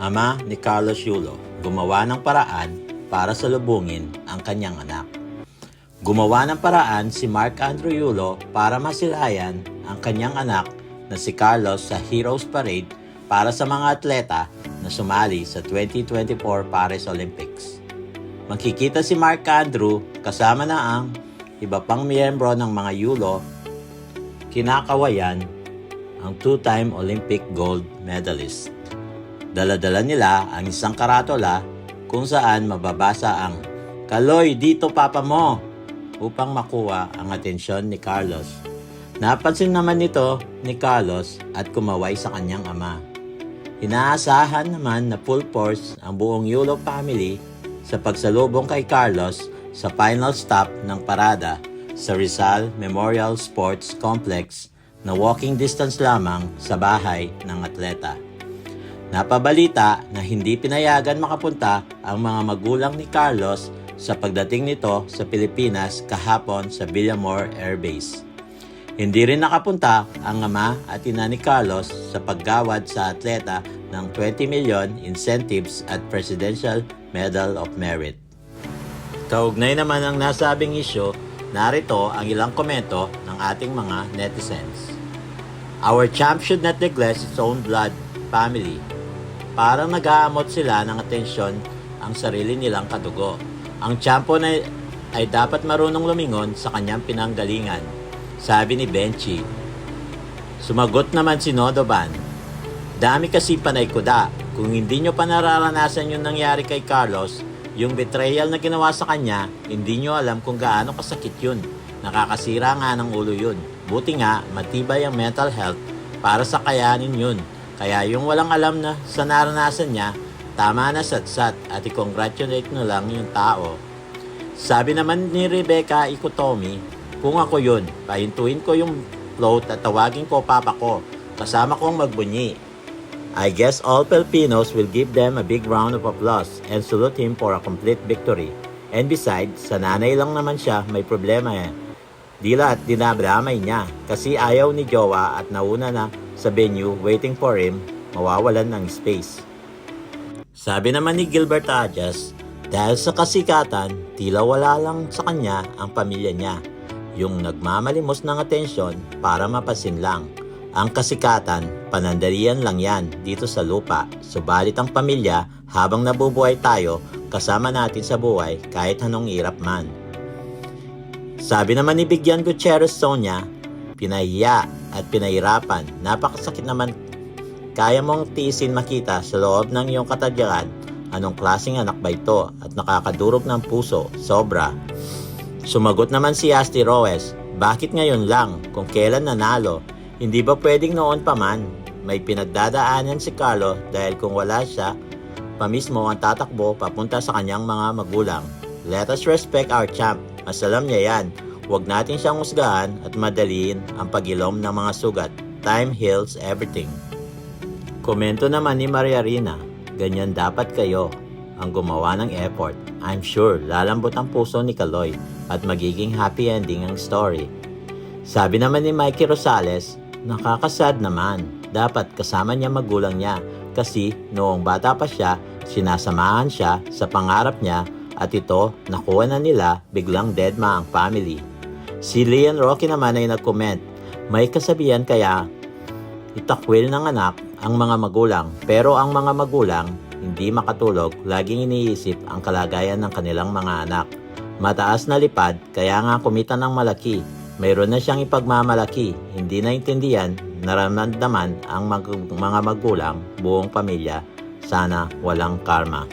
ama ni Carlos Yulo, gumawa ng paraan para salubungin ang kanyang anak. Gumawa ng paraan si Mark Andrew Yulo para masilayan ang kanyang anak na si Carlos sa Heroes Parade para sa mga atleta na sumali sa 2024 Paris Olympics. Makikita si Mark Andrew kasama na ang iba pang miyembro ng mga Yulo, kinakawayan ang two-time Olympic gold medalist. Dala-dala nila ang isang karatola kung saan mababasa ang "Kaloy, dito papa mo!" upang makuha ang atensyon ni Carlos. Napansin naman nito ni Carlos at kumaway sa kanyang ama. Inaasahan naman na full force ang buong Yulo family sa pagsalubong kay Carlos sa final stop ng parada sa Rizal Memorial Sports Complex na walking distance lamang sa bahay ng atleta. Napabalita na hindi pinayagan makapunta ang mga magulang ni Carlos sa pagdating nito sa Pilipinas kahapon sa Villamor Air Base. Hindi rin nakapunta ang ama at ina ni Carlos sa paggawad sa atleta ng 20 million incentives at Presidential Medal of Merit. Kaugnay naman ang nasabing isyu, narito ang ilang komento ng ating mga netizens. Our champ should not neglect its own blood family. Parang nag-aamot sila ng atensyon ang sarili nilang kadugo. Ang champion ay dapat marunong lumingon sa kanyang pinanggalingan, sabi ni Benchi. Sumagot naman si Nodoban, dami kasi panay kuda. Kung hindi nyo pa nararanasan yung nangyari kay Carlos, yung betrayal na ginawa sa kanya, hindi nyo alam kung gaano kasakit yun. Nakakasira nga ng ulo yun. Buti nga, matibay ang mental health para sa kayanin yun. Kaya yung walang alam na sa naranasan niya, tama na satsat at i-congratulate na lang yung tao. Sabi naman ni Rebecca Ikutomi, kung ako yun, pahintuin ko yung float at tawagin ko papa ko, kasama kong magbunyi. I guess all Filipinos will give them a big round of applause and salute him for a complete victory. And besides, sa nanay lang naman siya may problema eh. Dila at dinabramay niya kasi ayaw ni Jowa at nauna na sa venue waiting for him, mawawalan ng space. Sabi naman ni Gilbert Ajas, dahil sa kasikatan, tila wala lang sa kanya ang pamilya niya. Yung nagmamalimos ng atensyon para mapasin lang. Ang kasikatan, panandalian lang yan dito sa lupa. Subalit ang pamilya, habang nabubuhay tayo, kasama natin sa buhay kahit anong hirap man. Sabi naman ni Bigyan Gutierrez Sonia, pinahiya at pinahirapan. Napakasakit naman. Kaya mong tiisin makita sa loob ng iyong katadyakan anong klaseng anak ba ito at nakakadurog ng puso. Sobra. Sumagot naman si Asti Roes, bakit ngayon lang kung kailan nanalo? Hindi ba pwedeng noon pa man? May pinagdadaanan si Carlo dahil kung wala siya, pa mismo ang tatakbo papunta sa kanyang mga magulang. Let us respect our champ. Mas alam niya yan. Huwag natin siyang husgahan at madaliin ang pag-ilom ng mga sugat. Time heals everything. Komento naman ni Maria Rina, ganyan dapat kayo ang gumawa ng effort. I'm sure lalambot ang puso ni Kaloy at magiging happy ending ang story. Sabi naman ni Mikey Rosales, nakakasad naman. Dapat kasama niya magulang niya kasi noong bata pa siya, sinasamahan siya sa pangarap niya at ito nakuha na nila biglang deadma ang family. Si Lian Rocky naman ay nag-comment, may kasabihan kaya itakwil ng anak ang mga magulang pero ang mga magulang hindi makatulog, laging iniisip ang kalagayan ng kanilang mga anak. Mataas na lipad kaya nga kumita ng malaki. Mayroon na siyang ipagmamalaki, hindi naintindihan, nararamdaman ang mga magulang, buong pamilya. Sana walang karma.